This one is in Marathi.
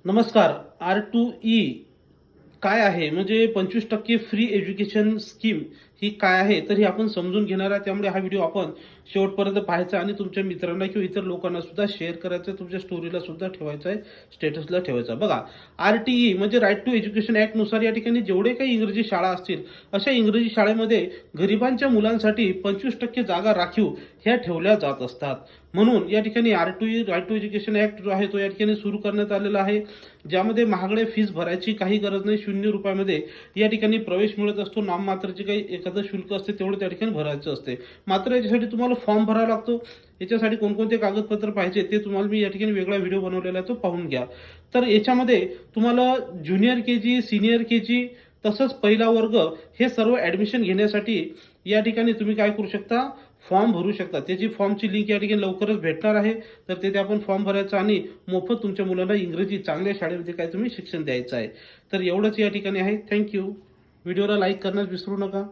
नमस्कार. R2E काय आहे, म्हणजे 25% फ्री एज्युकेशन स्कीम ही काय आहे, तर हे आपण समजून घेणार आहे. त्यामुळे हा व्हिडिओ आपण शेवटपर्यंत पाहायचा आणि तुमच्या मित्रांना किंवा इतर लोकांना सुद्धा शेअर करायचा आहे, तुमच्या स्टोरीला सुद्धा ठेवायचा आहे, स्टेटसला ठेवायचा. बघा, आर-टी-ई म्हणजे राईट टू एज्युकेशन ॲक्टनुसार या ठिकाणी जेवढे काही इंग्रजी शाळा असतील, अशा इंग्रजी शाळेमध्ये गरिबांच्या मुलांसाठी 25% जागा राखीव ह्या ठेवल्या जात असतात. म्हणून या ठिकाणी RTE right to education act जो आहे तो या ठिकाणी सुरू करण्यात आलेला आहे, ज्यामध्ये महागडे फीस भरायची काही गरज नाही. ₹0 या ठिकाणी प्रवेश मिळत असतो. नाममात्रचे काही एखादं शुल्क असते तेवढं त्या ठिकाणी भरायचं असते. मात्र याच्यासाठी तुम्हाला फॉर्म भरावा लागतो. याच्यासाठी कोणकोणते कागदपत्र पाहिजे ते तुम्हाला मी या ठिकाणी वेगळा व्हिडिओ बनवलेला आहे, तो पाहून घ्या. तर याच्यामध्ये तुम्हाला ज्युनियर के-जी, सीनियर के-जी तसंच पहिला वर्ग हे सर्व ॲडमिशन घेण्यासाठी या ठिकाणी तुम्ही काय करू शकता, फॉर्म भरू शकता. त्याची फॉर्मची लिंक या ठिकाणी लवकरच भेटणार आहे. तर तिथे आपण फॉर्म भरायचा आणि मोफत तुमच्या मुलांना इंग्रजी चांगल्या शाळेमध्ये काय तुम्ही शिक्षण द्यायचं आहे. तर एवढंच या ठिकाणी आहे. थँक व्हिडिओला लाईक करण्यास विसरू नका.